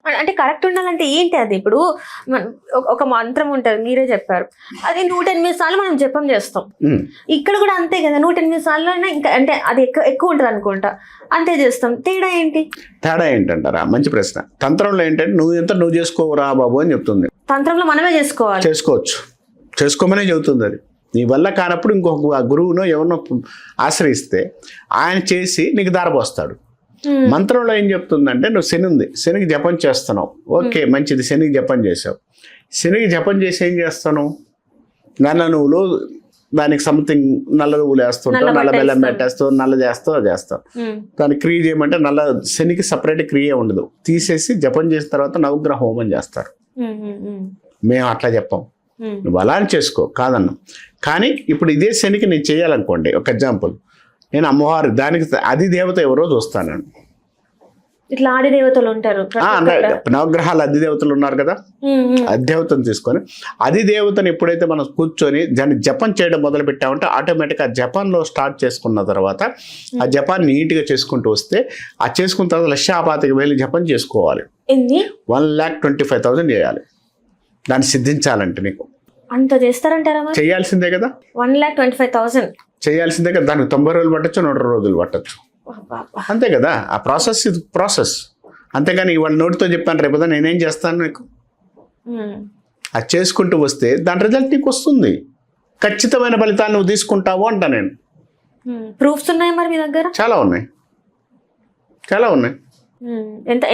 అంటే కరెక్ట్ ఉండాలంటే ఏంటి అది? ఇప్పుడు ఒక మంత్రం ఉంటుంది, మీరే చెప్పారు, అది 108 సార్లు మనం జపం చేస్తాం. ఇక్కడ కూడా అంతే కదా, 108 సార్లు అయినా ఇంకా అంటే అది ఎక్కువ ఉంటుంది అనుకుంటా, అంతే చేస్తాం. తేడా ఏంటి? తేడా ఏంటంటారా? మంచి ప్రశ్న. తంత్రంలో ఏంటంటే నువ్వు చేసుకోరా బాబు అని చెప్తుంది. తంత్రంలో మనమే చేసుకోవాలి. చేసుకోమనే చెబుతుంది. అది నీ వల్ల కానప్పుడు ఇంకొక గురువునో ఎవరినో ఆశ్రయిస్తే ఆయన చేసి నీకు దారపోస్తాడు. మంత్రంలో ఏం చెప్తుందంటే నువ్వు శని ఉంది, శనికి జపం చేస్తున్నావు, ఓకే మంచిది, శనికి జపం చేసావు. శనికి జపం చేసి ఏం చేస్తాను, నల్ల నువ్వులు దానికి సంథింగ్ నల్ల నువ్వులు వేస్తుంటావు, నల్ల బెల్లం పెట్టేస్తావు, నల్ల చేస్తావు. దాన్ని క్రియ చేయమంటే నల్ల శనికి సపరేట్ క్రియ ఉండదు, తీసేసి జపం చేసిన తర్వాత నవగ్రహ హోమం చేస్తారు. మేము అట్లా చెప్పాం, నువ్వు అలా అని చేసుకో కాదన్నాం. కానీ ఇప్పుడు ఇదే శనికి నేను చేయాలనుకోండి, ఒక ఎగ్జాంపుల్, నేను అమ్మవారు దానికి అది దేవత ఎవరో చూస్తానండి. ఇట్లా ఆది దేవతలు ఉంటారు, నవగ్రహాలు అది దేవతలు ఉన్నారు కదా, అధిదేవతను తీసుకొని అది దేవతను ఎప్పుడైతే మనం కూర్చొని దాన్ని జపం చేయడం మొదలు పెట్టామంటే ఆటోమేటిక్గా ఆ జపంలో స్టార్ట్ చేసుకున్న తర్వాత ఆ జపాన్ని నీట్గా చేసుకుంటూ వస్తే ఆ చేసుకున్న తర్వాత 1,25,000 జపం చేసుకోవాలి. 1,25,000 చేయాలి దాన్ని సిద్ధించాలంటే. నీకు అంత చేస్తారంటారా? చేయాల్సిందే కదా, 1,25,000 చేయాల్సిందే కదా. దానికి 90 రోజులు పట్టచ్చు, 100 రోజులు పట్టచ్చు, అంతే కదా. ఆ ప్రాసెస్ ఇది ప్రాసెస్. అంతేగాని ఇవాళ నోటితో చెప్పాను రేపు నేనేం చేస్తాను నీకు, అది చేసుకుంటూ వస్తే దాని రిజల్ట్ నీకు వస్తుంది, ఖచ్చితమైన ఫలితాన్ని నువ్వు తీసుకుంటావు అంట నేను. ప్రూఫ్స్ ఉన్నాయి మరి మీ దగ్గర? చాలా ఉన్నాయి.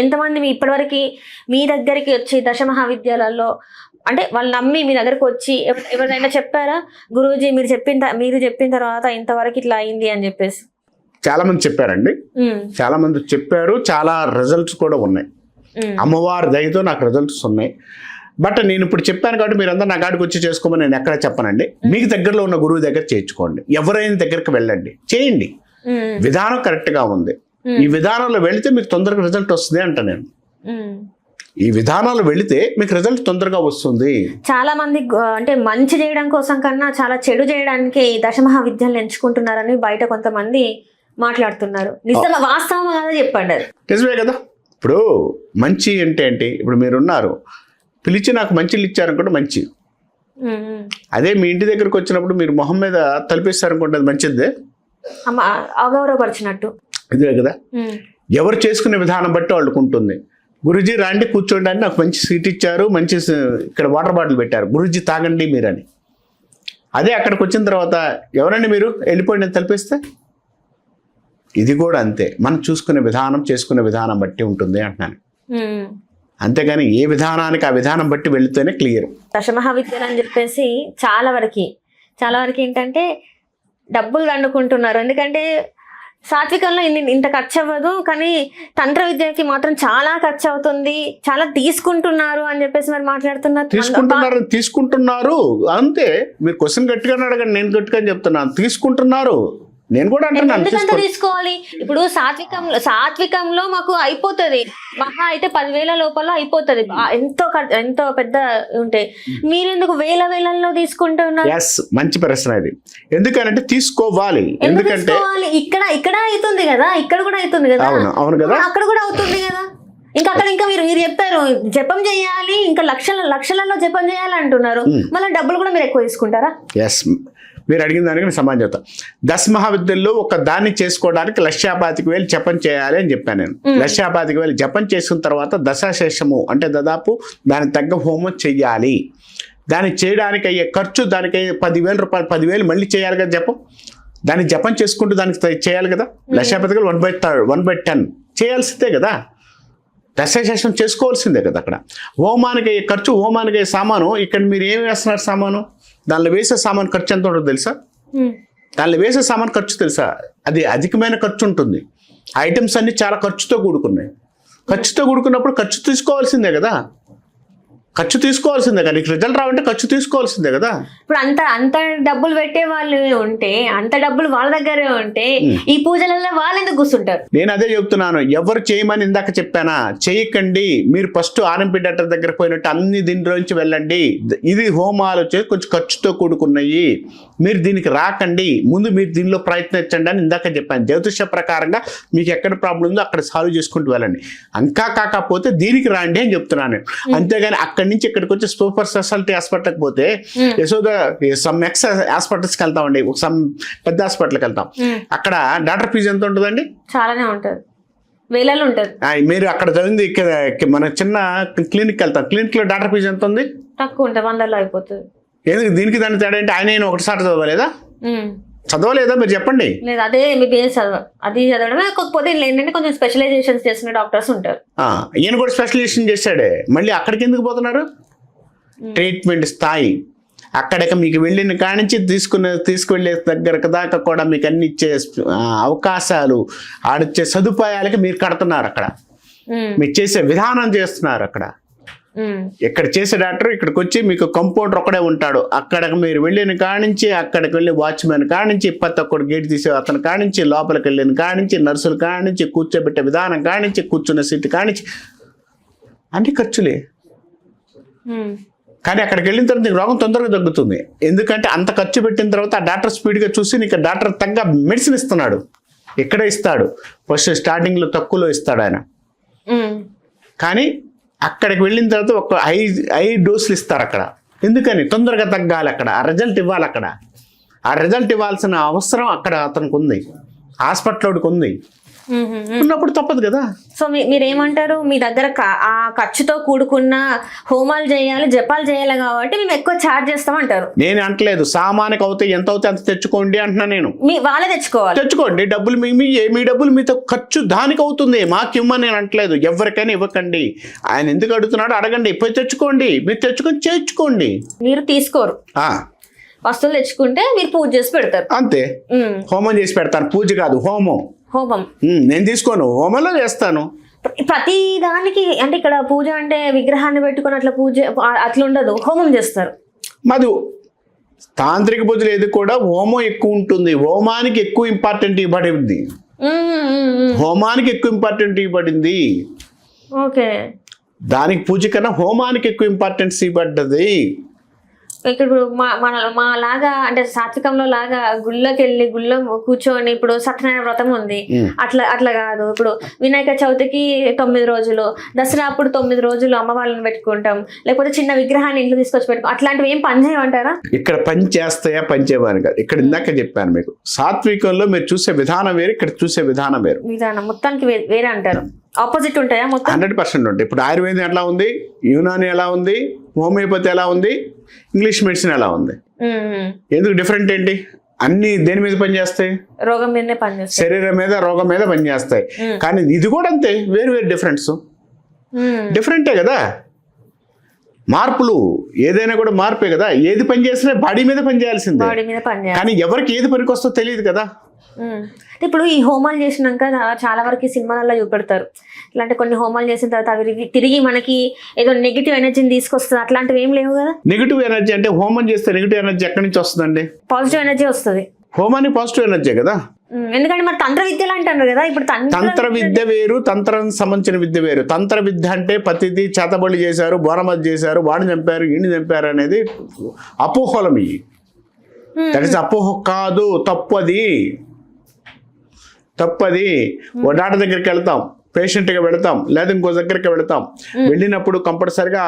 ఎంతమంది ఎంతవరకు మీ దగ్గరికి వచ్చి దశ మహావిద్యాలయాల్లో అంటే వాళ్ళు నమ్మి మీ దగ్గరకు వచ్చి ఎవరైనా చెప్పారా, గురూజీ మీరు చెప్పిన తర్వాత ఇంతవరకు ఇట్లా అయింది అని చెప్పేసి? చాలా మంది చెప్పారండి, చాలా మంది చెప్పారు, చాలా రిజల్ట్స్ కూడా ఉన్నాయి. అమ్మవారి దయతో నాకు రిజల్ట్స్ ఉన్నాయి. బట్ నేను ఇప్పుడు చెప్పాను కాబట్టి మీరందరూ నా కాడికి వచ్చి చేసుకోమని నేను ఎక్కడ చెప్పనండి. మీకు దగ్గరలో ఉన్న గురువు దగ్గర చేయించుకోండి, ఎవరైనా దగ్గరికి వెళ్ళండి, చేయండి. విధానం కరెక్ట్గా ఉంది, ఈ విధానంలో వెళితే మీకు తొందరగా రిజల్ట్ వస్తుంది అంట నేను. ఈ విధానాలు వెళితే మీకు రిజల్ట్ తొందరగా వస్తుంది. చాలా మంది అంటే మంచి చేయడం కోసం కన్నా చాలా చెడు చేయడానికి దశమహావిద్యలను ఎంచుకుంటున్నారని బయట కొంతమంది మాట్లాడుతున్నారు. నిజంగా వాస్తవం కదా, చెప్పండి. అది నిజమే కదా. ఇప్పుడు మంచి అంటే ఏంటి, ఇప్పుడు మీరున్నారు పిలిచి నాకు మంచిలు ఇచ్చారనుకుంటే మంచి, అదే మీ ఇంటి దగ్గరకు వచ్చినప్పుడు మీరు మొహం మీద తలిపేస్తారనుకుంటే అది మంచిదే, అగౌరవపరిచినట్టు. ఇదే కదా. ఎవరు చేసుకునే విధానం బట్టి వాళ్ళకు ఉంటుంది. గురూజీ రాండి కూర్చోండి అని నాకు మంచి సీట్ ఇచ్చారు, మంచి ఇక్కడ వాటర్ బాటిల్ పెట్టారు, గురూజీ తాగండి మీరని. అదే అక్కడికి వచ్చిన తర్వాత ఎవరండి మీరు వెళ్ళిపోండి అని తలిపేస్తే ఇది కూడా అంతే. మనం చూసుకునే విధానం చేసుకునే విధానం బట్టి ఉంటుంది అంటున్నాను. అంతేగాని ఏ విధానానికి ఆ విధానం బట్టి వెళితేనే క్లియర్. దశమహావిద్యలు అని చెప్పేసి చాలా వరకు ఏంటంటే డబ్బులు దండుకుంటున్నారు. ఎందుకంటే సాత్వికంలో ఇంత ఖర్చు అవ్వదు, కానీ తంత్ర విద్యకి మాత్రం చాలా ఖర్చు అవుతుంది, చాలా తీసుకుంటున్నారు అని చెప్పేసి మరి మాట్లాడుతున్నారు. తీసుకుంటున్నారు అంతే. మీరు క్వశ్చన్ గట్టిగా అడగండి, నేను గట్టిగా చెప్తున్నాను. తీసుకుంటున్నారు, నేను కూడా అంటున్నాను. తీసుకోవాలి. ఇప్పుడు సాత్వికంలో మాకు అయిపోతుంది, మహా అయితే 10,000 లోపల అయిపోతుంది, ఎంతో పెద్ద ఉంటే. మీరెందుకు వేలలో తీసుకుంటున్నారు? మంచి ప్రశ్న ఇది. ఎందుకంటే తీసుకోవాలి, ఎందుకంటే ఇక్కడ అవుతుంది కదా, ఇక్కడ కూడా అవుతుంది కదా. అవును కదా, అక్కడ కూడా అవుతుంది కదా. ఇంకా అక్కడ మీరు చెప్పారు జపం చేయాలి, ఇంకా లక్షలలో జపం చేయాలి అంటున్నారు. మళ్ళీ డబ్బులు కూడా మీరు ఎక్కువ తీసుకుంటారా? మీరు అడిగిన దానికి నేను సమాధానం చెప్తాను. దశ మహావిద్యల్లో ఒక దాన్ని చేసుకోవడానికి 1,25,000 జపం చేయాలి అని చెప్పాను నేను. 1,25,000 జపం చేసిన తర్వాత దశాశేషము అంటే దాదాపు దానికి తగ్గ హోమం చెయ్యాలి. దాన్ని చేయడానికి అయ్యే ఖర్చు, దానికి అయ్యే 10,000 రూపాయలు, 10,000 మళ్ళీ చేయాలి కదా జపం. దాన్ని జపం చేసుకుంటూ దానికి చేయాలి కదా. 1,25,000 1/10 చేయాల్సిందే కదా. దశాశేషం చేసుకోవాల్సిందే కదా. అక్కడ హోమానికి అయ్యే ఖర్చు, హోమానికి అయ్యే సామాను. ఇక్కడ మీరు ఏం వేస్తున్నారు సామాను, దానిలో వేసే సామాన్ ఖర్చు ఎంత ఉంటుందో తెలుసా? దానిలో వేసే సామాన్ ఖర్చు తెలుసా? అది అధికమైన ఖర్చు ఉంటుంది. ఐటమ్స్ అన్ని చాలా ఖర్చుతో కూడుకున్నాయి. ఖర్చుతో కూడుకున్నప్పుడు ఖర్చు తీసుకోవాల్సిందే కదా. ఖర్చు తీసుకోవాల్సిందే కదా, నీకు రిజల్ట్ రావంటే ఖర్చు తీసుకోవాల్సిందే కదా. ఇప్పుడు అంత డబ్బులు పెట్టే వాళ్ళు ఉంటే, అంత డబ్బులు వాళ్ళ దగ్గరే ఉంటే ఈ పూజలలో వాళ్ళు ఎందుకు కూర్చుంటారు? నేను అదే చెప్తున్నాను, ఎవరు చేయమని ఇందాక చెప్పానా, చేయకండి. మీరు ఫస్ట్ ఆర్ఎంపీ డాక్టర్ దగ్గర పోయినట్టు అన్ని దీనిలోంచి వెళ్ళండి. ఇది హోమాలు వచ్చేసి కొంచెం ఖర్చుతో కూడుకున్నాయి, మీరు దీనికి రాకండి, ముందు మీరు దీనిలో ప్రయత్నించండి అని ఇందాక చెప్పాను. జ్యోతిష ప్రకారంగా మీకు ఎక్కడ ప్రాబ్లం ఉందో అక్కడ సాల్వ్ చేసుకుంటూ వెళ్ళండి. ఇంకా కాకపోతే దీనికి రాండి అని చెప్తున్నాను. అంతేగాని అక్కడి నుంచి ఇక్కడికి వచ్చి సూపర్ స్పెషాలిటీ హాస్పిటల్కి పోతే యశోద సమ్ ఎక్స్ హాస్పిటల్స్కి వెళ్తామండి, సమ్ పెద్ద హాస్పిటల్కి వెళ్తాం. అక్కడ డాక్టర్ ఫీజు ఎంత ఉంటుందండి? చాలానే ఉంటుంది, వేలలో ఉంటుంది. మీరు అక్కడ చదివింది మన చిన్న క్లినిక్ వెళ్తాం, క్లినిక్ లో డాక్టర్ ఫీజు ఎంత ఉంది? తక్కువ ఉంటుంది, 100లో అయిపోతుంది. ఎందుకు దీనికి దాని తేడా అంటే ఆయన ఒకటిసారి చదవలేదా మీరు చెప్పండి? లేదు, అదే MBBS అది చదవడమే. కాకపోతే ఏంటంటే కొంచెం స్పెషలైజేషన్స్ చేసిన డాక్టర్స్ ఉంటారు. ఈయన కూడా స్పెషలైజేషన్ చేశాడే, మళ్ళీ అక్కడికి ఎందుకు పోతున్నారు? ట్రీట్మెంట్ స్థాయి అక్కడికి మీకు వెళ్ళిన కానించి తీసుకువెళ్ళే దగ్గర దాకా కూడా మీకు అన్ని ఇచ్చే అవకాశాలు, ఆడిచ్చే సదుపాయాలకి మీరు కడుతున్నారు. అక్కడ మీరు చేసే విధానం చేస్తున్నారు. అక్కడ ఇక్కడ చేసే డాక్టర్ ఇక్కడికి వచ్చి మీకు కంపౌండర్ ఒకడే ఉంటాడు. అక్కడికి మీరు వెళ్ళిన కానించి, అక్కడికి వెళ్ళి వాచ్మెన్ కానించి, ప్రతి ఒక్కడు గేట్ తీసే అతను కానించి, లోపలికి వెళ్ళిన కానించి, నర్సులు కానించి, కూర్చోబెట్టే విధానం కానించి, కూర్చున్న సీట్ కానించి అన్ని ఖర్చులే. కానీ అక్కడికి వెళ్ళిన తర్వాత నీకు రోగం తొందరగా తగ్గుతుంది. ఎందుకంటే అంత ఖర్చు పెట్టిన తర్వాత ఆ డాక్టర్ స్పీడ్గా చూసి నీకు డాక్టర్ తగ్గ మెడిసిన్ ఇస్తున్నాడు. ఇక్కడే ఇస్తాడు, ఫస్ట్ స్టార్టింగ్లో తక్కువలో ఇస్తాడు ఆయన. కానీ అక్కడికి వెళ్ళిన తర్వాత ఒక హై డోసులు ఇస్తారు అక్కడ. ఎందుకని? తొందరగా తగ్గాలి, అక్కడ ఆ రిజల్ట్ ఇవ్వాలి. అక్కడ ఆ రిజల్ట్ ఇవ్వాల్సిన అవసరం అక్కడ అతనికి ఉంది, హాస్పిటల్కి ఉంది. ఉన్నప్పుడు తప్పదు కదా. సో మీరేమంటారు, మీ దగ్గర ఆ ఖర్చుతో కూడుకున్న హోమాలు చేయాలి, జపాలు చేయాలి కాబట్టి మేము ఎక్కువ ఛార్జ్ చేస్తామంటారు? నేను అంటలేదు, సామానికి అవుతాయి, ఎంత అవుతాయి అంత తెచ్చుకోండి అంటున్నా నేను. వాళ్ళే తెచ్చుకోండి డబ్బులు, మీ డబ్బులు మీతో ఖర్చు దానికి అవుతుంది, మాకు ఇవ్వమని నేను అంటలేదు. ఎవరికైనా ఇవ్వకండి. ఆయన ఎందుకు అడుగుతున్నాడు అడగండి, పోయి తెచ్చుకోండి, మీరు తెచ్చుకొని చేర్చుకోండి. మీరు తీసుకోరు, వస్తువులు తెచ్చుకుంటే మీరు పూజ చేసి పెడతారు అంతే. హోమం చేసి పెడతాను, పూజ కాదు, హోమం. నేను తీసుకోను, హోమంలో చేస్తాను. ప్రతి దానికి అంటే ఇక్కడ పూజ అంటే విగ్రహాన్ని పెట్టుకుని అట్లా పూజ అట్లా ఉండదు, హోమం చేస్తారు. మధు తాంత్రిక పూజలు ఏది కూడా హోమం ఎక్కువ ఉంటుంది, హోమానికి ఎక్కువ ఇంపార్టెంట్ ఇవ్వబడింది. హోమానికి ఎక్కువ ఇంపార్టెంట్ ఇవ్వబడింది. ఓకే, దానికి పూజ కన్నా హోమానికి ఎక్కువ ఇంపార్టెన్స్ ఇవ్వబడ్డది. ఇక్కడ మా లాగా అంటే సాత్వికంలో లాగా గుళ్ళో కూర్చొని ఇప్పుడు సత్యనారాయణ వ్రతం ఉంది, అట్లా కాదు. ఇప్పుడు వినాయక చవితికి 9 రోజులు, దసరా అప్పుడు 9 రోజులు అమ్మవాళ్ళని పెట్టుకుంటాం, లేకపోతే చిన్న విగ్రహాన్ని ఇంట్లో తీసుకొచ్చి పెట్టుకో, అట్లాంటివి ఏం పని చేయమంటారా? ఇక్కడ పని చేస్తాయా, పని చేయమని కాదు. ఇక్కడ ఇందాక చెప్పాను మీకు, సాత్వికంలో మీరు చూసే విధానం వేరు, ఇక్కడ చూసే విధానం వేరు. విధానం మొత్తానికి వేరే అంటారు. ఆపోజిట్ ఉంటాయా? మొత్తం 100% ఉంటాయి. ఇప్పుడు ఆయుర్వేదం ఎలా ఉంది, యునాని ఎలా ఉంది, హోమియోపతి ఎలా ఉంది, ఇంగ్లీష్ మెడిసిన్ ఎలా ఉంది, ఎందుకు డిఫరెంట్ ఏంటి? అన్ని దేని మీద పనిచేస్తాయి? రోగం మీదనే పనిచేస్తాయి, శరీరం మీద, రోగం మీద పనిచేస్తాయి. కానీ ఇది కూడా అంతే, వేరు డిఫరెన్స్, డిఫరెంటే కదా. మార్పులు ఏదైనా కూడా మార్పే కదా. ఏది పని చేసినా బాడీ మీద పని చేయాల్సిందే, కానీ ఎవరికి ఏది పనికి వస్తుందో తెలియదు కదా. ఇప్పుడు ఈ హోమాలు చేసినాక చాలా వరకు సినిమాలలో చూపెడతారు, ఇలాంటి కొన్ని హోమాలు చేసిన తర్వాత అవి తిరిగి మనకి ఏదో నెగిటివ్ ఎనర్జీని తీసుకొస్తుంది, అట్లాంటివి ఏం లేవు కదా. నెగిటివ్ ఎనర్జీ అంటే హోమం చేస్తే నెగిటివ్ ఎనర్జీ ఎక్కడి నుంచి వస్తుందండి? పాజిటివ్ ఎనర్జీ వస్తుంది. హోమానికి పాజిటివ్ ఎనర్జీ కదా. ఎందుకంటే మరి తంత్ర విద్యలు అంటారు కదా. ఇప్పుడు తంత్ర విద్య వేరు, తంత్రం సంబంధించిన విద్య వేరు. తంత్ర విద్య అంటే ప్రతిదీ చేతబడి చేశారు, బోనమతి చేశారు, వాడిని చంపారు, ఈయన్ని చంపారు అనేది అపోహలం. ఇవి దట్ ఇస్ అపోహ కాదు, తప్పది. ఓ డాక్టర్ దగ్గరికి వెళ్తాం, పేషెంట్గా వెళతాం, లేదా ఇంకో దగ్గరికి వెళతాం. వెళ్ళినప్పుడు కంపల్సరిగా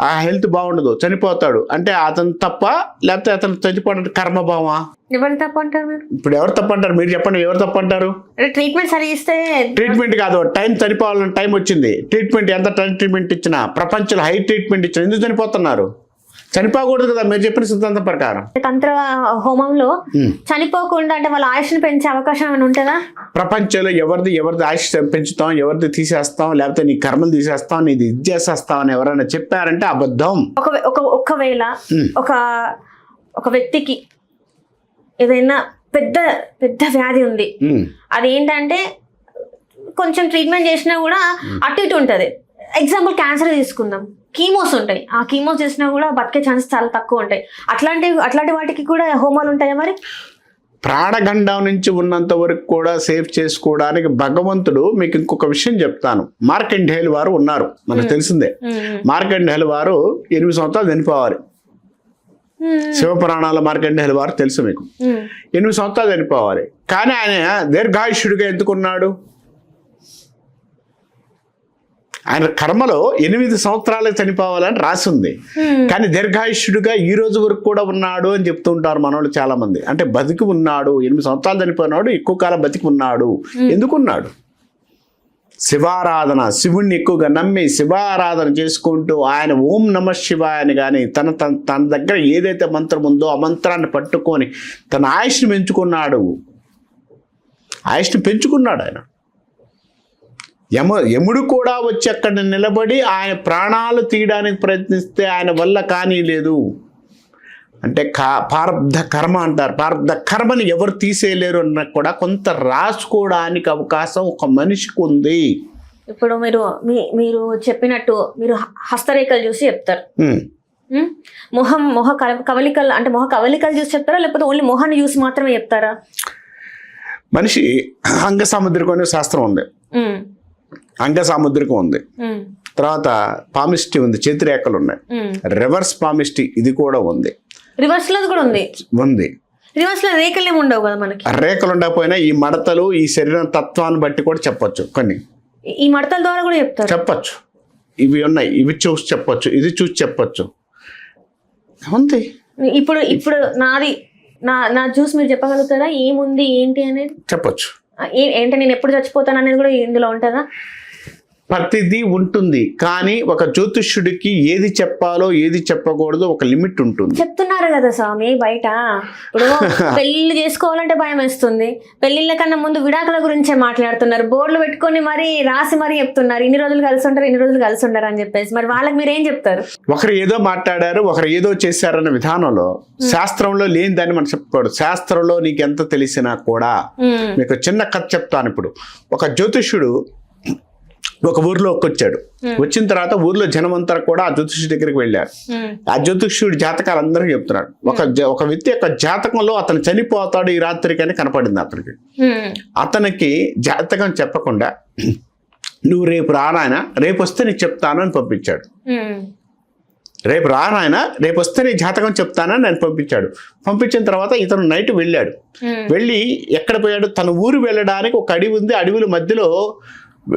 ఆ హెల్త్ బాగుండదు, చనిపోతాడు అంటే అతను తప్ప, లేకపోతే అతను చనిపోవడం కర్మభావమా? ఎవరు తప్పు అంటారు? ఇప్పుడు ఎవరు తప్పు అంటారు? మీరు చెప్పండి, ఎవరు తప్పు అంటారు? ట్రీట్మెంట్ సరిగ్గా ఇస్తే. ట్రీట్మెంట్ కాదు, టైం చనిపోవాలని టైం వచ్చింది. ట్రీట్మెంట్ ఎంత ట్రీట్మెంట్ ఇచ్చినా, ప్రపంచంలో హై ట్రీట్మెంట్ ఇచ్చినా ఎందుకు చనిపోతున్నారు? చనిపోకూడదు కదా మీరు చెప్పిన సిద్ధాంతం ప్రకారం. తంత్ర హోమంలో చనిపోకుండా అంటే వాళ్ళ ఆయుష్ని పెంచే అవకాశం ఏమైనా ఉంటుందా? ప్రపంచంలో ఎవరిది ఆయుష్ పెంచుతాం, ఎవరిది తీసేస్తాం, లేకపోతే నీ కర్మలు తీసేస్తాం, నీది ఇది చేసేస్తాం అని ఎవరైనా చెప్పారంటే అబద్ధం. ఒకవేళ ఒక వ్యక్తికి ఏదైనా పెద్ద పెద్ద వ్యాధి ఉంది, అదేంటంటే కొంచెం ట్రీట్మెంట్ చేసినా కూడా అటు ఇటు ఉంటుంది. ఎగ్జాంపుల్ క్యాన్సర్ తీసుకుందాం. కీమోస్ ఉంటాయి. ఆ కీమోస్ చేసినా కూడా బతికే ఛాన్సెస్ చాలా తక్కువ ఉంటాయి. అట్లాంటి వాటికి కూడా హోమాలు ఉంటాయా మరి? ప్రాణగండం నుంచి ఉన్నంత వరకు కూడా సేఫ్ చేసుకోవడానికి భగవంతుడు, మీకు ఇంకొక విషయం చెప్తాను. మార్కండేయులు వారు ఉన్నారు, మనకు తెలిసిందే. మార్కండేయులు వారు 8 సంవత్సరాలు చనిపోవాలి. శివపురాణాల మార్కండేయులు వారు తెలుసు మీకు. 8 సంవత్సరాలు చనిపోవాలి. కానీ ఆయన దీర్ఘాయుష్యుడిగా ఎందుకున్నాడు? ఆయన కర్మలో 8 సంవత్సరాలకు చనిపోవాలని రాసి ఉంది. కానీ దీర్ఘాయుష్యుడిగా ఈ రోజు వరకు కూడా ఉన్నాడు అని చెప్తూ ఉంటారు మనోళ్ళు చాలా మంది. అంటే బతికి ఉన్నాడు, 8 సంవత్సరాలు చనిపోయినాడు, ఎక్కువ కాలం బతికి ఉన్నాడు. ఎందుకున్నాడు? శివారాధన, శివుణ్ణి ఎక్కువగా నమ్మి శివారాధన చేసుకుంటూ ఆయన ఓం నమ శివాయ అని కానీ తన దగ్గర ఏదైతే మంత్రం ఉందో ఆ మంత్రాన్ని పట్టుకొని తన ఆయుష్ని పెంచుకున్నాడు. ఆయన యముడు కూడా వచ్చి అక్కడ నిలబడి ఆయన ప్రాణాలు తీయడానికి ప్రయత్నిస్తే ఆయన వల్ల కానీ లేదు. అంటే ప్రారబ్ధ కర్మ అంటారు. ప్రారబ్ధ కర్మని ఎవరు తీసేయలేరు అన్న కూడా కొంత రాసుకోవడానికి అవకాశం ఒక మనిషికి ఉంది. ఇప్పుడు మీరు చెప్పినట్టు మీరు హస్తరేఖలు చూసి చెప్తారు. మొహ కవలికలు అంటే మొహ కవలికలు చూసి చెప్తారా, లేకపోతే ఓన్లీ మొహాన్ని చూసి మాత్రమే చెప్తారా? మనిషి అంగ సాముద్రికం అనే శాస్త్రం ఉంది, అంగ సాముద్రికం ఉంది, తర్వాత పామిస్టి ఉంది, చేతిరేఖలు ఉన్నాయి, రివర్స్ పామిస్టి ఇది కూడా ఉంది. రివర్స్ లో కూడా ఉంది. రివర్స్ లో రేఖలు ఏమి ఉండవు కదా మనకి. రేఖలు ఉండకపోయినా ఈ మడతలు ఈ శరీరం తత్వాన్ని బట్టి కూడా చెప్పొచ్చు. కొన్ని ఈ మడతల ద్వారా కూడా చెప్పొచ్చు. ఇవి ఉన్నాయి, ఇవి చూసి చెప్పొచ్చు, ఇది చూసి చెప్పొచ్చు. ఉంది. ఇప్పుడు నా చూసి మీరు చెప్పగలుగుతారా ఏముంది ఏంటి అనేది? చెప్పొచ్చు. ఏంటి నేను ఎప్పుడు చచ్చిపోతాను అనేది కూడా ఇందులో ఉంటుందా? ప్రతిదీ ఉంటుంది. కానీ ఒక జ్యోతిష్యుడికి ఏది చెప్పాలో ఏది చెప్పకూడదో ఒక లిమిట్ ఉంటుంది. చెప్తున్నారు కదా స్వామి బయట. ఇప్పుడు పెళ్లి చేసుకోవాలంటే భయం వేస్తుంది. పెళ్లిళ్ళ కన్నా ముందు విడాకుల గురించే మాట్లాడుతున్నారు. బోర్డులు పెట్టుకొని రాసి చెప్తున్నారు ఇన్ని రోజులు కలిసి ఉంటారు అని చెప్పేసి. మరి వాళ్ళకి మీరు ఏం చెప్తారు? ఒకరు ఏదో మాట్లాడారు, ఒకరు ఏదో చేశారన్న విధానంలో శాస్త్రంలో లేని దాన్ని మనం చెప్పుకోడు. శాస్త్రంలో నీకు ఎంత తెలిసినా కూడా మీకు చిన్న కథ చెప్తాను. ఇప్పుడు ఒక జ్యోతిష్యుడు ఒక ఊర్లోకి వచ్చాడు. వచ్చిన తర్వాత ఊర్లో జనమంతా కూడా ఆ జ్యోతిష్యుడి దగ్గరికి వెళ్ళారు. ఆ జ్యోతిష్యుడి జాతకాలు అందరూ చెప్తున్నాడు. ఒక వ్యక్తి యొక్క జాతకంలో అతను చనిపోతాడు ఈ రాత్రికి అని కనపడింది అతనికి. అతనికి జాతకం చెప్పకుండా నువ్వు రేపు రానాయన, రేపు వస్తే నీకు చెప్తాను అని పంపించాడు. రేపు రానాయన, రేపు వస్తే నీ జాతకం చెప్తానని నేను పంపించాడు. పంపించిన తర్వాత ఇతను నైట్ వెళ్ళాడు. వెళ్ళి ఎక్కడ పోయాడు? తన ఊరు వెళ్ళడానికి ఒక అడవి ఉంది, అడవిల మధ్యలో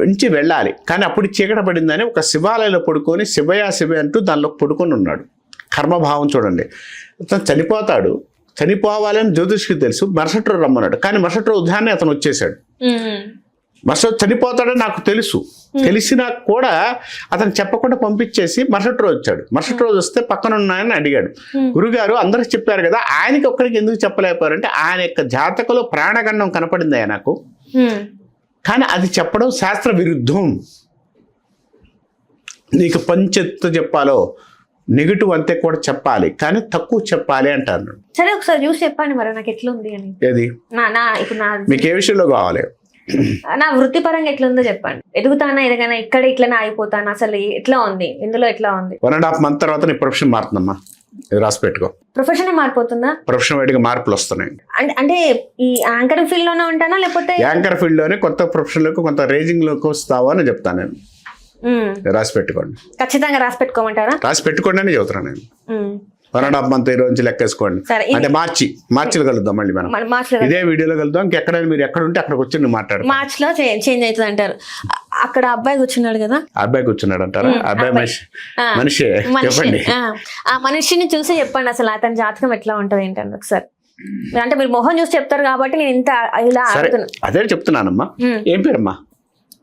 నుంచి వెళ్ళాలి. కానీ అప్పుడు చీకట పడిందని ఒక శివాలయంలో పడుకొని శివయ అంటూ దానిలో పడుకొని ఉన్నాడు. కర్మభావం చూడండి. అతను చనిపోతాడు, చనిపోవాలని జ్యోతిష్కి తెలుసు. మరుసటి రోజు రమ్మన్నాడు. కానీ మరుసటి రోజు ఉదయాన్నే అతను వచ్చేసాడు. మరుసటి చనిపోతాడని నాకు తెలుసు, తెలిసినా కూడా అతను చెప్పకుండా పంపించేసి మరుసటి రోజు వచ్చాడు. మరుసటి రోజు వస్తే పక్కన ఉన్నాయని అడిగాడు. గురుగారు అందరికి చెప్పారు కదా, ఆయనకి ఒక్కడికి ఎందుకు చెప్పలేకపోయారంటే ఆయన యొక్క జాతకంలో ప్రాణగండం కనపడింది నాకు, కానీ అది చెప్పడం శాస్త్ర విరుద్ధం. నీకు పంచెత్తు చెప్పాలో నెగిటివ్ అంతే కూడా చెప్పాలి, కానీ తక్కువ చెప్పాలి అంటారు. సరే ఒకసారి చూసి చెప్పండి మరి నాకు ఎట్లుంది అని. ఏది మీకు ఏ విషయంలో కావాలి? నా వృత్తిపరంగా ఎట్లుందో చెప్పండి. ఎదుగుతానా, ఎదగానా, ఇక్కడ ఇట్లనే అయిపోతాను, అసలు ఎట్లా ఉంది, ఇందులో ఎట్లా ఉంది? 1.5 month తర్వాత నీ ప్రొఫెషన్ మారుతుందమ్మా, రాసి పెట్టుకో. ప్రొఫెషన్ మారిపోతుందా? ప్రొఫెషన్ వైడ్గా మార్పులు వస్తున్నాయి. అంటే ఈ యాంకరింగ్ ఫీల్డ్ లోనే ఉంటానా, లేకపోతే యాంకర్ ఫీల్డ్ లోనే కొత్త ప్రొఫెషన్ లోకి కొంత రేంజింగ్ లోకి వస్తావా అని చెప్తాను నేను. రాసి పెట్టుకోండి. ఖచ్చితంగా రాసి పెట్టుకోమంటారా? రాసి పెట్టుకోండి అని చెబుతున్నాను నేను. 1.5 month ఈ రోజు లెక్కేసుకోండి. అంటే మార్చిలో కలుద్దాం. మళ్ళీ మనం ఇదే వీడియోలో కలుద్దాం. ఇంకెక్కడైనా మీరు ఎక్కడ ఉంటే అక్కడికి వచ్చి మాట్లాడు. మార్చ్ లో చేంజ్ అవుతుంది అంటారు. అక్కడ అబ్బాయి కూర్చున్నాడు కదా, అబ్బాయి కూర్చున్నాడు అంటారా? అబ్బాయి మనిషి చెప్పండి. ఆ మనిషిని చూసి చెప్పండి అసలు అతని జాతకం ఎట్లా ఉంటది ఏంటంటే ఒకసారి. అంటే మీరు మొహం చూసి చెప్తారు కాబట్టి నేను ఇంత ఇలా అదే చెప్తున్నానమ్మా. ఏం పేరమ్మా?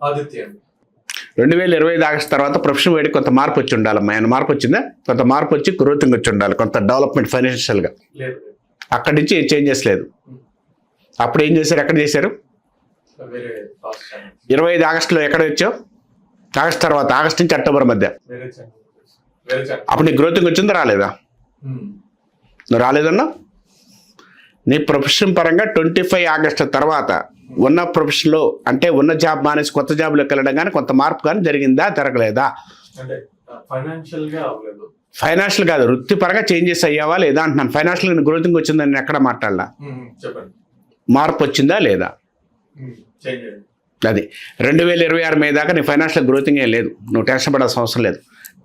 ఆదిత్య. 2025 ఆగస్టు తర్వాత ప్రొఫెషన్ వైడ్ కొంత మార్పు వచ్చి ఉండాలమ్మా. ఆయన మార్పు వచ్చిందా? కొంత మార్పు వచ్చి గ్రోతింగ్ వచ్చి ఉండాలి, కొంత డెవలప్మెంట్ ఫైనాన్షియల్గా. అక్కడి నుంచి చేంజెస్ లేదు. అప్పుడు ఏం చేశారు, ఎక్కడ చేశారు? 25 ఆగస్టులో ఎక్కడ వచ్చావు? ఆగస్ట్ తర్వాత, ఆగస్ట్ నుంచి అక్టోబర్ మధ్య. అప్పుడు నీ గ్రోతింగ్ వచ్చిందా రాలేదా? నువ్వు రాలేదన్నా. నీ ప్రొఫెషన్ పరంగా 25 ఆగస్టు తర్వాత ఉన్న ప్రొఫెషన్లో అంటే ఉన్న జాబ్ మానేసి కొత్త జాబ్లోకి వెళ్ళడం కానీ కొంత మార్పు కానీ జరిగిందా, జరగలేదా? ఫైనాన్షియల్ గా అవ్వలేదు. ఫైనాన్షియల్ కాదు, వృత్తిపరంగా చేంజెస్ అయ్యావా లేదా అంటున్నాను. ఫైనాన్షియల్ గ్రోతింగ్ వచ్చిందని నేను ఎక్కడ మాట్లాడలా. చెప్పండి. మార్పు వచ్చిందా లేదా చేంజ్ అయ్యింది. అది 2026 మే దాకా నీ ఫైనాన్షియల్ గ్రోతింగ్ ఏం లేదు. నువ్వు టెన్షన్ పడాల్సిన అవసరం లేదు.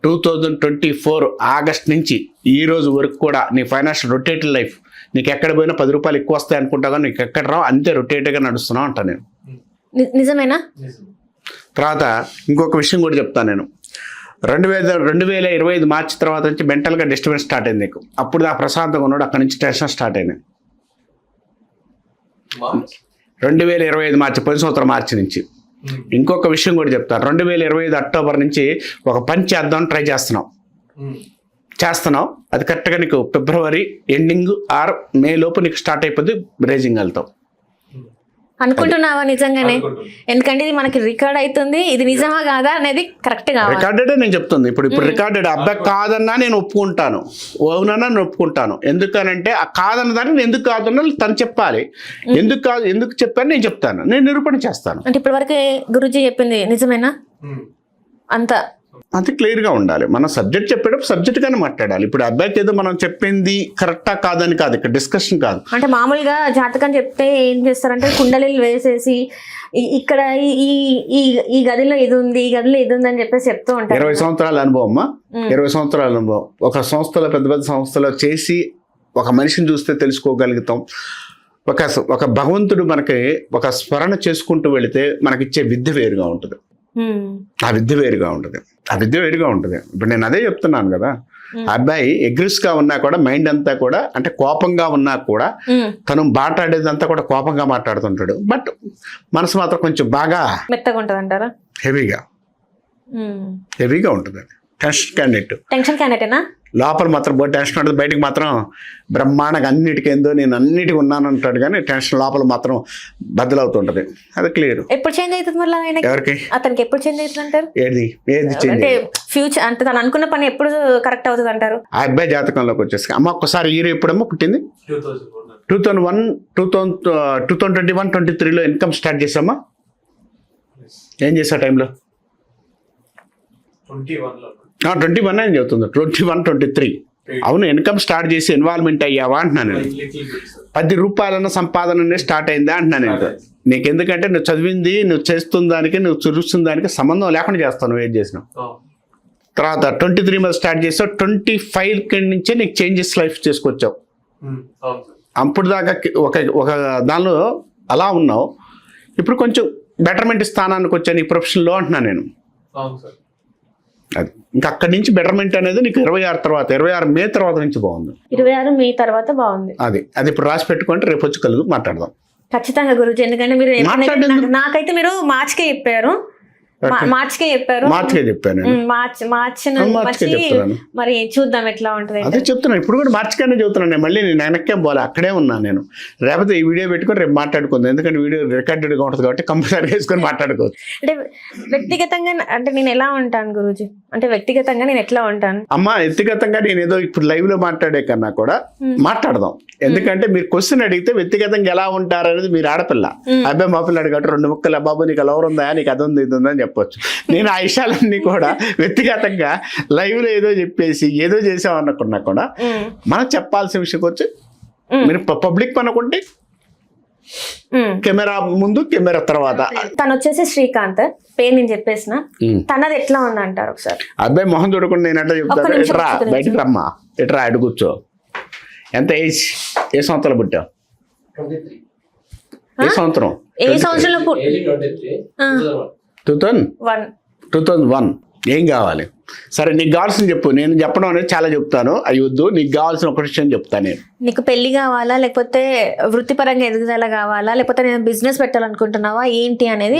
2024 ఆగస్ట్ నుంచి ఈ రోజు వరకు కూడా నీ ఫైనాన్షియల్ రొటేటెడ్ లైఫ్. నీకు ఎక్కడ పోయినా 10 రూపాయలు ఎక్కువ వస్తాయి అనుకుంటా, కానీ నీకు ఎక్కడ రావు, అంతే రొటేటెడ్గా నడుస్తున్నావు అంటా నేను. నిజమేనా? నిజం. తర్వాత ఇంకొక విషయం కూడా చెప్తాను నేను. 2025 మార్చి తర్వాత నుంచి మెంటల్గా డిస్టర్బెన్స్ స్టార్ట్ అయింది నీకు. అప్పుడు ఆ ప్రశాంతంగా ఉన్నాడు, అక్కడి నుంచి టెన్షన్ స్టార్ట్ అయినాయి. మార్చ్. 2025 మార్చి, 10 సంవత్సరం మార్చి నుంచి. ఇంకొక విషయం కూడా చెప్తాను. 2025 అక్టోబర్ నుంచి ఒక పని చేద్దాం ట్రై చేస్తున్నావు. అది కరెక్ట్గా నీకు ఫిబ్రవరి ఎండింగ్ ఆర్ మే లోపు నీకు స్టార్ట్ అయిపోద్ది, రేజింగ్ వెళ్తావు. అనుకుంటున్నావా నిజంగానే? అనుకుంటున్నా. ఎందుకంటే ఇది మనకి రికార్డ్ అవుతుంది, ఇది నిజమా కాదా అనేది కరెక్ట్ గా రికార్డెడే నేను చెప్తుంది. ఇప్పుడు రికార్డెడ్. అబ్బాయి కాదన్నా నేను ఒప్పుకుంటాను, అవునన్నా నేను ఒప్పుకుంటాను. ఎందుకనంటే ఆ కాదన్న దాన్ని నేను ఎందుకు కాదన్నా తను చెప్పాలి. ఎందుకు చెప్పాను నేను చెప్తాను, నేను నిరూపణ చేస్తాను. అంటే ఇప్పటి వరకు గురూజీ చెప్పింది నిజమేనా? అంత అది క్లియర్గా ఉండాలి. మనం సబ్జెక్ట్ చెప్పేటప్పుడు సబ్జెక్ట్గానే మాట్లాడాలి. ఇప్పుడు అబ్బాయికి ఏదో మనం చెప్పింది కరెక్టా కాదని కాదు, ఇక్కడ డిస్కషన్ కాదు. అంటే మామూలుగా జాతకం చెప్తే ఏం చేస్తారంటే కుండలీలు వేసేసి ఇక్కడ ఈ గదిలో ఇది ఉంది, ఈ గదిలో ఇది ఉంది అని చెప్పేసి చెప్తూ ఉంటారు. 20 సంవత్సరాల అనుభవం అమ్మా, 20 సంవత్సరాల అనుభవం. ఒక సంస్థలో పెద్ద సంస్థలో చేసి ఒక మనిషిని చూస్తే తెలుసుకోగలుగుతాం. ఒక భగవంతుడు మనకి ఒక స్మరణ చేసుకుంటూ వెళితే మనకిచ్చే విద్య వేరుగా ఉంటుంది. ఆ విద్య వేరుగా ఉంటుంది. ఇప్పుడు నేను అదే చెప్తున్నాను కదా. ఆ అబ్బాయి ఎగ్రెసివ్గా ఉన్నా కూడా, మైండ్ అంతా కూడా అంటే కోపంగా ఉన్నా కూడా తను మాట్లాడేదంతా కూడా కోపంగా మాట్లాడుతుంటాడు. బట్ మనసు మాత్రం కొంచెం బాగా మెత్తగా ఉంటుంది అంటారా? హెవీగా ఉంటుంది. టెన్షన్ క్యాండిడేటేనా? లోపల మాత్రం టెన్షన్ ఉంటుంది, బయటకు మాత్రం బ్రహ్మాండంగా అన్నిటికేందో నేను అన్నిటికీ ఉన్నాను అంటాడు, కానీ టెన్షన్ లోపల మాత్రం బద్దలవుతుంటది. అది క్లియర్. ఎప్పుడు చేంజ్ అవుతుంది మళ్ళీ ఆయనకి? ఎవరికి? అతనికి ఎప్పుడు చేంజ్ అవుతుంది అంటారు? ఏది చేంజ్? అంటే ఫ్యూచర్ అంటే తను అనుకున్న పని ఎప్పుడు కరెక్ట్ అవుతుంది అంటారు? ఆ అబ్బాయి జాతకంలోకి వచ్చేసి అమ్మ ఒక్కసారి హీరో ఎప్పుడమ్మా పుట్టింది? 2021-23లో ఇన్కమ్ స్టార్ట్ చేసామా? ఏం చేసా టైంలో? 21 అని చెబుతుంది. 21-23 అవును. ఇన్కమ్ స్టార్ట్ చేసి ఇన్వాల్వ్మెంట్ అయ్యావా అంటున్నాను నేను. 10 రూపాయలన్న సంపాదన స్టార్ట్ అయిందా అంటున్నాను నేను. నీకు ఎందుకంటే నువ్వు చదివింది, నువ్వు చేస్తున్న దానికి, నువ్వు చూస్తున్న దానికి సంబంధం లేకుండా చేస్తావు నువ్వు ఏం చేసినావు. తర్వాత 23 మీద స్టార్ట్ చేసావు. 25 నుంచే నీకు చేంజెస్ లైఫ్ చేసుకొచ్చావు. అప్పుడు దాకా ఒక దానిలో అలా ఉన్నావు. ఇప్పుడు కొంచెం బెటర్మెంట్ స్థానానికి వచ్చాను ఈ ప్రొఫెషన్లో అంటున్నాను నేను. అది ఇంకా అక్కడి నుంచి బెటర్మెంట్ అనేది నీకు 26 మే తర్వాత నుంచి బాగుంది. 26 మే తర్వాత బాగుంది. అది ఇప్పుడు రాసి పెట్టుకుంటే రేపు వచ్చి కలుగు మాట్లాడదాం ఖచ్చితంగా గురూజీ. ఎందుకంటే మీరు నాకైతే మీరు మార్చికే చెప్పారు. మార్చికే చెప్పాను. మరి చూద్దాం ఎట్లా ఉంటుంది. అదే చెప్తున్నాను. ఇప్పుడు కూడా మార్చికనే చెబుతున్నాను. నేను మళ్ళీ నేను వెనక్కే పోలే, అక్కడే ఉన్నాను నేను. లేకపోతే ఈ వీడియో పెట్టుకొని రేపు మాట్లాడుకుందాం. ఎందుకంటే వీడియో రికార్డెడ్గా ఉంటుంది కాబట్టి కంపల్సరీ వేసుకొని మాట్లాడుకోవచ్చు. అంటే వ్యక్తిగతంగా అంటే నేను ఎలా ఉంటాను గురూజీ? అంటే వ్యక్తిగతంగా నేను ఎట్లా ఉంటాను? అమ్మ వ్యక్తిగతంగా నేను ఏదో ఇప్పుడు లైవ్ లో మాట్లాడే కన్నా కూడా మాట్లాడదాం. ఎందుకంటే మీరు క్వశ్చన్ అడిగితే వ్యక్తిగతంగా ఎలా ఉంటారు అనేది మీరు ఆడపిల్ల, అబ్బాయి మా పిల్లాడు కాబట్టి 2 ముక్కలు బాబు నీకు ఎలా ఉందా, నీకు అది ఉంది ఇది ఉందని చెప్పొచ్చు. నేను ఆ విషయాలన్నీ కూడా వ్యక్తిగతంగా లైవ్ లో ఏదో చెప్పేసి ఏదో చేసామనుకున్నా కూడా మనం చెప్పాల్సిన విషయం వచ్చి మీరు పబ్లిక్ అనుకుంటే కెమెరా ముందు కెమెరా తర్వాత. తను వచ్చేసి శ్రీకాంత్ పేరు నేను చెప్పేసిన. తనది ఎట్లా ఉంది అంటారు ఒకసారి? అబ్బాయి మొహం చూడకుండా నేను ఎట్లా చెప్తాను? ఎట్రా బయటకు రమ్మా, ఎట్రా అడు కూర్చో. ఎంత ఏజ్? ఏ సంవత్సరం పుట్టావు? ఏ సంవత్సరం? 2001. ఏం కావాలి? సరే నీకు కావాల్సింది చెప్పు. నేను చెప్పడం అనేది చాలా చెప్తాను, అవి వద్దు. నీకు కావాల్సిన ఒక విషయం చెప్తాను నేను. నీకు పెళ్లి కావాలా, లేకపోతే వృత్తిపరంగా ఎదుగుదల కావాలా, లేకపోతే నేను బిజినెస్ పెట్టాలనుకుంటున్నావా ఏంటి అనేది?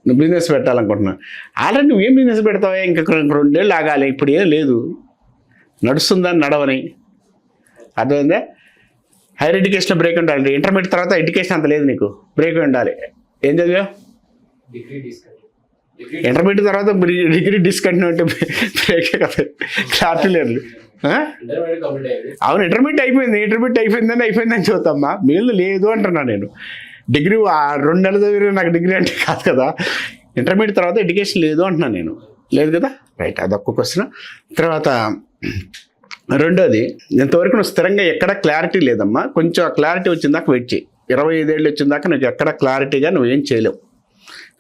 నువ్వు బిజినెస్ పెట్టాలనుకుంటున్నావు. ఆల్రెడీ నువ్వేం బిజినెస్ పెడతావా? ఇంకా 2 ఏళ్ళు ఆగాలి. ఇప్పుడు ఏం లేదు, నడుస్తుందని నడవని అర్థమైందా? హైయర్ ఎడ్యుకేషన్ బ్రేక్ ఉండాలి. ఇంటర్మీడియట్ తర్వాత ఎడ్యుకేషన్ అంత లేదు, నీకు బ్రేక్ ఉండాలి. ఏం చదివావు? ఇంటర్మీడియట్ తర్వాత డిగ్రీ డిస్కంటిన్యూ అంటే బ్రేకే కదా, క్లారిటీ లేదు. అవును ఇంటర్మీడియట్ అయిపోయిందని చూద్దామా, మేలు లేదు అంటున్నా నేను. డిగ్రీ 2 నెలలు చదివి నాకు డిగ్రీ అంటే కాదు కదా. ఇంటర్మీడియట్ తర్వాత ఎడ్యుకేషన్ లేదు అంటున్నా నేను. లేదు కదా, రైట్, అదొక్క క్వశ్చన్. తర్వాత రెండోది, ఇంతవరకు నువ్వు స్థిరంగా ఎక్కడ క్లారిటీ లేదమ్మా, కొంచెం ఆ క్లారిటీ వచ్చిందాక వెయిట్ చేయి. 25 ఏళ్ళు వచ్చిందాక నువ్వు ఎక్కడ క్లారిటీగా నువ్వేం చేయలేవు.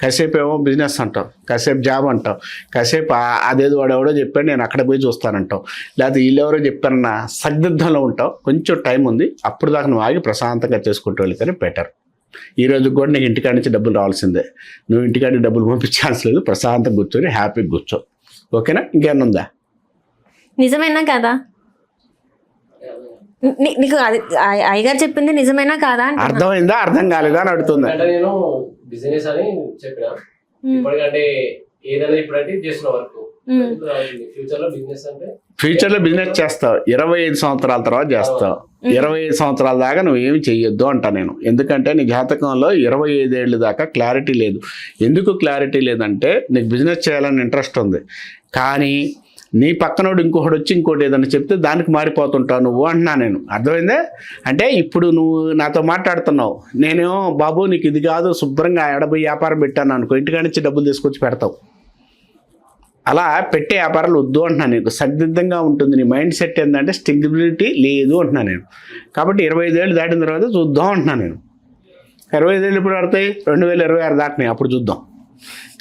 కాసేపు ఏమో బిజినెస్ అంటావు, కాసేపు జాబ్ అంటావు, కాసేపు అదేదో వాడెవడో చెప్పాడు నేను అక్కడ పోయి చూస్తానంటావు, లేకపోతే వీళ్ళెవరో చెప్పారన్న సందిగ్ధంలో ఉంటావు. కొంచెం టైం ఉంది, అప్పుడు దాకా నువ్వు ఆగి ప్రశాంతంగా చేసుకుంటూ వెళ్తేనే బెటర్. ఈ రోజు కూడా నీకు ఇంటికాడ నుంచి డబ్బులు రావాల్సిందే, నువ్వు ఇంటికాడికి డబ్బులు పంపించాల్సి లేదు. ప్రశాంతంగా కూర్చొని హ్యాపీగా కూర్చో, ఓకేనా? ఇంకేమన్నా ఉందా? నిజమేనా కాదా? నీకు అది అయ్యగారు చెప్పింది నిజమేనా కాదా? అర్థమైందా, అర్థం కాలేదా అని అడుగుతుందా? అంటే నేను బిజినెస్ అని చెప్పిన, ఇప్పటికంటే ఏదైనా ఇప్పుడంటే చేస్తున్న వరకు ఫ్యూచర్ లో బిజినెస్ అంటే ఫ్యూచర్లో బిజినెస్ చేస్తావు, 25 సంవత్సరాల తర్వాత చేస్తావు. 25 సంవత్సరాల దాకా నువ్వు ఏమి చెయ్యొద్దు అంటా నేను. ఎందుకంటే నీ జాతకంలో 25 ఏళ్ళ దాకా క్లారిటీ లేదు. ఎందుకు క్లారిటీ లేదంటే నీకు బిజినెస్ చేయాలని ఇంట్రెస్ట్ ఉంది, కానీ నీ పక్కనోడు ఇంకొకటి వచ్చి ఇంకోటి ఏదైనా చెప్తే దానికి మారిపోతుంటావు నువ్వు అంటున్నా నేను. అర్థమైందే? అంటే ఇప్పుడు నువ్వు నాతో మాట్లాడుతున్నావు, నేనేమో బాబు నీకు ఇది కాదు శుభ్రంగా ఎడబోయి వ్యాపారం పెట్టాను అనుకో, ఇంటికాడ నుంచి డబ్బులు తీసుకొచ్చి పెడతావు. అలా పెట్టే వ్యాపారాలు వద్దు అంటున్నా నీకు. సందిగ్ధంగా ఉంటుంది నీ మైండ్ సెట్. ఏంటంటే స్టెబిలిటీ లేదు అంటున్నా నేను. కాబట్టి 25 ఏళ్ళు దాటిన తర్వాత చూద్దాం అంటున్నా నేను. 25 ఏళ్ళు ఇప్పుడు పడతాయి, 2026 దాటినాయి, అప్పుడు చూద్దాం.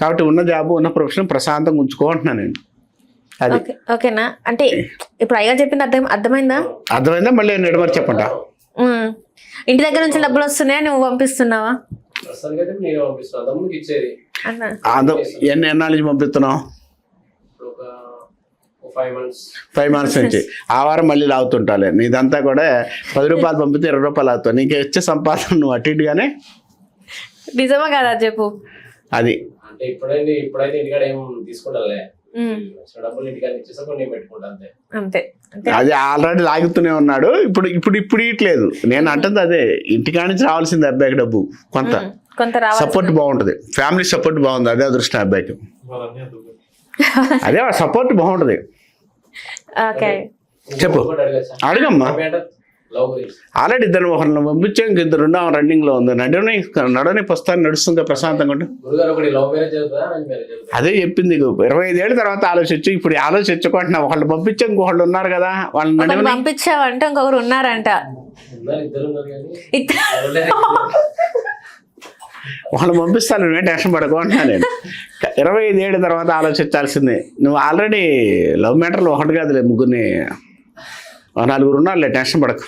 కాబట్టి ఉన్న జాబు ఉన్న ప్రొఫెషన్ ప్రశాంతంగా ఉంచుకో అంటున్నా నేను. అది ఓకేనా? అంటే ఇప్పుడు అయ్యగారు చెప్పింది అర్థమైందా? అర్థమైందా? మళ్ళీ నెడమరి చెప్పండి. ఇంటి దగ్గర నుంచి డబ్బులు వస్తున్నాయా, నువ్వు పంపిస్తున్నావా? ప్రస్తుతానికి అయితే నేను పంపిస్తున్నాను, తమ్ముడికి ఇచ్చేది. ఎన్నాళ్ళ నుంచి పంపిస్తున్నావు? ఒక 5 months 5 months నుంచి. ఆ వారం మళ్ళీ లాగుతుంటాలే. నీదంతా కూడా 10 రూపాయలు పంపితే 20 రూపాయలు అవుతావు. నీకు వచ్చే సంపాదన నువ్వు అటు ఇటుగానే. నిజమా కదా చెప్పు. అది అంటే ఇప్పుడైతే ఇంటికాడ ఏం తీసుకుంటాలే, డబ్బులు ఇంటికాడ ఇచ్చేసా నేను పెట్టుకుంటా అంతే. అంతే. అది ఆల్రెడీ లాగుతూనే ఉన్నాడు. ఇప్పుడు ఇట్లేదు. నేను అంటుంది అదే, ఇంటికాడ నుంచి రావాల్సింది అబ్బాయికి డబ్బు కొంత సపోర్ట్ బాగుంటది, ఫ్యామిలీ సపోర్ట్ బాగుంది, అదే అదృష్టం అబ్బాయికి. అదే సపోర్ట్ బాగుంటది. చెప్పు, అడగమ్మా. ఆల్రెడీ ఇద్దరు ఒకరిని పంపించాం, ఇద్దరు ఉన్నాం రన్నింగ్ లో ఉంది. నడవని పుస్తకాన్ని నడుస్తుంది ప్రశాంతంగా. అదే చెప్పింది, 25 ఏళ్ళ తర్వాత ఆలోచించు. ఇప్పుడు ఆలోచించుకుంటున్నా. ఒకళ్ళు పంపించాం, ఇంకొకళ్ళు ఉన్నారు కదా, వాళ్ళని పంపించావంటే ఇంకొకరు ఉన్నారంట. వాళ్ళు పంపిస్తాను, నువ్వే టెన్షన్ పడకు అంటున్నా నేను. 25 ఏళ్ళ తర్వాత ఆలోచించాల్సిందే. నువ్వు ఆల్రెడీ లవ్ మ్యాటర్లో ఒకటి కాదులే, ముగ్గురిని 4 ఉన్నారులే, టెన్షన్ పడకు,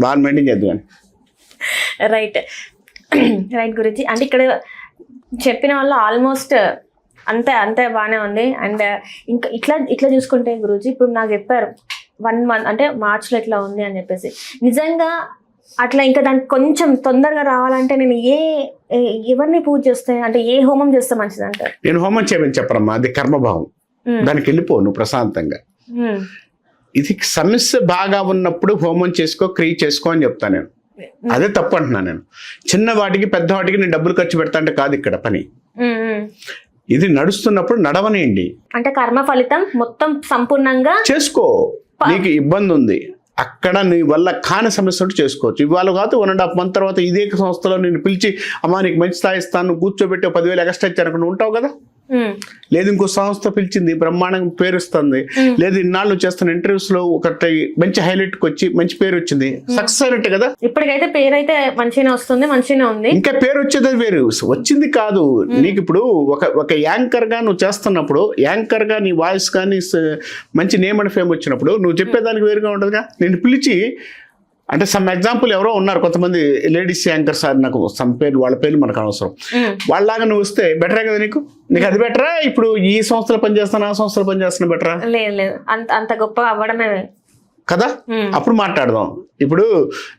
బాగా మెయింటైన్ చేద్దాం. రైట్ గురించి అంటే ఇక్కడ చెప్పిన వాళ్ళు ఆల్మోస్ట్ అంతే బాగానే ఉంది. అండ్ ఇంకా ఇట్లా చూసుకుంటే గురూజీ ఇప్పుడు నాకు చెప్పారు 1 month అంటే మార్చ్లో ఇట్లా ఉంది అని చెప్పేసి. నిజంగా అట్లా ఇంకా దానికి కొంచెం తొందరగా రావాలంటే నేను ఎవరిని పూజ చేస్తే, అంటే ఏ హోమం చేస్తే మంచిది అంటారు? నేను హోమం చేయమని చెప్పరమ్మా, అది కర్మభావం. దానికి వెళ్ళిపో నువ్వు ప్రశాంతంగా. ఇది సమస్య బాగా ఉన్నప్పుడు హోమం చేసుకో, క్రియ చేసుకో అని చెప్తాను నేను. అదే తప్పు అంటున్నా నేను. చిన్న వాటికి పెద్ద వాటికి నేను డబ్బులు ఖర్చు పెడతా అంటే కాదు ఇక్కడ పని. ఇది నడుస్తున్నప్పుడు నడవనియండి. అంటే కర్మ ఫలితం మొత్తం సంపూర్ణంగా చేసుకో. నీకు ఇబ్బంది ఉంది అక్కడ, నీ వల్ల కాని సమస్య ఉంటే చేసుకోవచ్చు. ఇవాళ కాదు 1.5 month తర్వాత ఇదే సంస్థలో నేను పిలిచి అమ్మా నీకు మంచి స్థాయి ఇస్తాను, కూర్చోబెట్టి 10,000 ఎక్స్ట్రా ఇచ్చారనుకుంటూ ఉంటావు కదా. లేదు ఇంకో సంస్థ పిలిచింది, బ్రహ్మాండంగా పేరు ఇస్తుంది. లేదు ఇన్నాళ్ళు చేస్తున్న ఇంటర్వ్యూస్ లో ఒకటి మంచి హైలైట్ కి వచ్చి మంచి పేరు వచ్చింది, సక్సెస్ అయినట్టు కదా. ఇప్పటికైతే పేరు అయితే మంచిగా వస్తుంది, మంచిగా ఉంది. ఇంకా పేరు వచ్చేది వేరు వచ్చింది కాదు. నీకు ఇప్పుడు ఒక యాంకర్ గా నువ్వు చేస్తున్నప్పుడు, యాంకర్ గా నీ వాయిస్ కానీ మంచి నేమ్ అండ్ ఫేమ్ వచ్చినప్పుడు నువ్వు చెప్పేదానికి వేరుగా ఉండదుగా. నేను పిలిచి అంటే సమ్ ఎగ్జాంపుల్ ఎవరో ఉన్నారు కొంతమంది లేడీస్ యాంకర్స్, నాకు సమ్ పేరు వాళ్ళ పేర్లు మనకు అనవసరం, వాళ్ళలాగా నువ్వు వస్తే బెటరే కదా. నీకు అది బెటరా? ఇప్పుడు ఈ సంస్థలో పనిచేస్తాను, ఆ సంస్థలో పనిచేస్తున్నా బెటరా? లేదు అంత గొప్ప అవ్వడమే కదా. అప్పుడు మాట్లాడదాం. ఇప్పుడు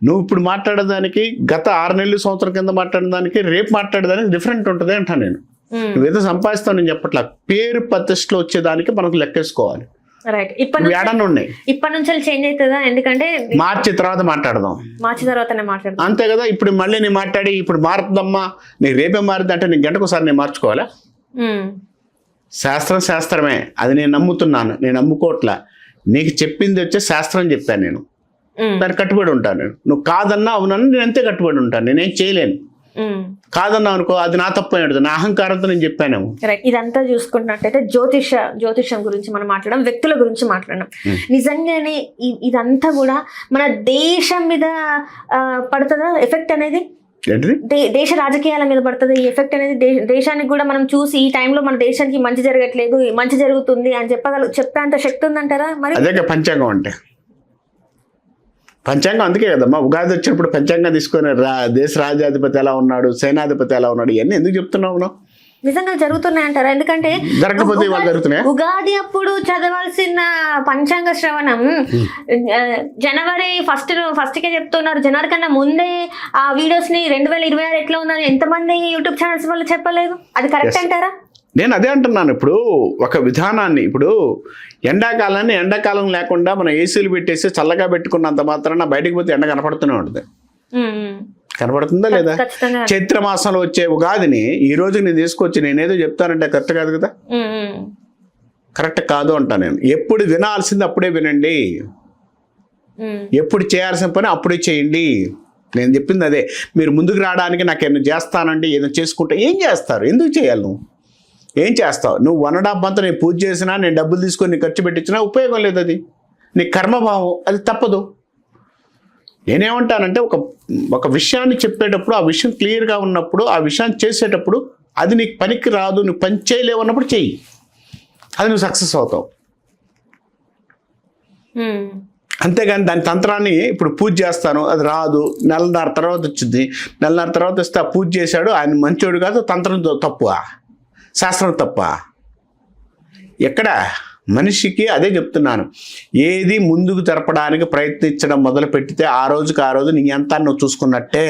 నువ్వు ఇప్పుడు మాట్లాడేదానికి గత 6 నెలలు సంవత్సరం కింద మాట్లాడేదానికి రేపు మాట్లాడేదానికి డిఫరెంట్ ఉంటుంది అంటాను నేను. నువ్వేదో సంపాదిస్తావు నేను చెప్పట్లా, పేరు ప్రతిష్టలో వచ్చేదానికి మనకు లెక్కేసుకోవాలి. రైట్. ఇప్పటి నుంచి చేంజ్ అవుతుందా? ఎందుకంటే మార్చి తర్వాతనే మాట్లాడదాం అంతే కదా. ఇప్పుడు మళ్ళీ నేను మాట్లాడి ఇప్పుడు మారుతుందమ్మా నీకు రేపే మారుద్ది అంటే నీకు గంటకోసారి నేను మార్చుకోవాలా? శాస్త్రమే, అది నేను నమ్ముతున్నాను, నేను నమ్ముకోవట్లా. నీకు చెప్పింది వచ్చే శాస్త్రం చెప్పాను నేను, దానికి కట్టుబడి ఉంటాను నేను. నువ్వు కాదన్నా అవునన్నా నేను అంతే కట్టుబడి ఉంటాను, నేనేం చేయలేను. కాదన్నావు అనుకో, అది నా తప్పు అయ్యాడు, నా అహంకారంతో నేను చెప్పానేమో. రైట్. ఇదంతా చూసుకున్నట్టయితే జ్యోతిష్యం గురించి మనం మాట్లాడడం, వ్యక్తుల గురించి మాట్లాడడం. నిజంగానే ఇదంతా కూడా మన దేశం మీద పడుతుందా ఎఫెక్ట్ అనేది? దేశ రాజకీయాల మీద పడుతుంది ఈ ఎఫెక్ట్ అనేది. దేశానికి కూడా మనం చూసి ఈ టైంలో మన దేశానికి మంచి జరగట్లేదు, మంచి జరుగుతుంది అని చెప్పేంత శక్తి ఉందంటారా? మరి అదే పంచాంగం అంటే. పంచాంగం అందుకే కదమ్మా ఉగాది వచ్చినప్పుడు పంచాంగం తీసుకొని దేశ రాజ్యాధిపతి ఎలా ఉన్నాడు, సేనాధిపతి ఎలా ఉన్నాడు, ఇవన్నీ ఎందుకు చెప్తున్నావు? నిజంగా జరుగుతున్నాయంటారా? ఎందుకంటే జరగకపోతే ఇవాళ జరుగుతున్నాయి. ఉగాది అప్పుడు చదవాల్సిన పంచాంగ శ్రవణం జనవరి ఫస్ట్కే చెప్తున్నారు. జనవరి కన్నా ముందే ఆ వీడియోస్ ని 2026 ఎట్లా ఉందని ఎంతమంది యూట్యూబ్ ఛానల్స్ వాళ్ళు చెప్పలేదు. అది కరెక్ట్ అంటారా? నేను అదే అంటున్నాను. ఇప్పుడు ఒక విధానాన్ని, ఇప్పుడు ఎండాకాలాన్ని ఎండాకాలం లేకుండా మనం ఏసీలు పెట్టేసి చల్లగా పెట్టుకున్నంత మాత్రాన బయటకు పోతే ఎండ కనపడుతూనే ఉంటుంది. కనపడుతుందా లేదా? చైత్ర మాసంలో వచ్చే ఉగాదిని ఈ రోజు నేను తీసుకొచ్చి నేనేదో చెప్తానంటే కరెక్ట్ కాదు కదా. కరెక్ట్ కాదు అంటా నేను. ఎప్పుడు వినాల్సింది అప్పుడే వినండి, ఎప్పుడు చేయాల్సిన పని అప్పుడే చేయండి. నేను చెప్పింది అదే. మీరు ముందుకు రావడానికి నాకు ఏమైనా చేస్తానంటే ఏదైనా చేసుకుంటే ఏం చేస్తారు? ఎందుకు చేయాలి? నువ్వు ఏం చేస్తావు? నువ్వు 1.5 మంత్ నేను పూజ చేసినా, నేను డబ్బులు తీసుకొని నీకు ఖర్చు పెట్టించినా ఉపయోగం లేదు. అది నీ కర్మభావం, అది తప్పదు. నేనేమంటానంటే ఒక విషయాన్ని చెప్పేటప్పుడు ఆ విషయం క్లియర్గా ఉన్నప్పుడు, ఆ విషయాన్ని చేసేటప్పుడు అది నీకు పనికి రాదు, నువ్వు పని చేయలేవు అన్నప్పుడు చెయ్యి, అది నువ్వు సక్సెస్ అవుతావు. అంతేగాని దాని తంత్రాన్ని ఇప్పుడు పూజ చేస్తాను అది రాదు, నెలన్నర తర్వాత వచ్చింది, నెలన్నర తర్వాత వస్తే ఆ పూజ చేశాడు ఆయన మంచోడు కాదు, తంత్రం తప్పు, శాస్త్రం తప్ప. ఎక్కడ మనిషికి అదే చెప్తున్నాను, ఏది ముందుకు జరపడానికి ప్రయత్నించడం మొదలు పెట్టితే ఆ రోజుకి ఆ రోజు నీ అంతా నువ్వు చూసుకున్నట్టే.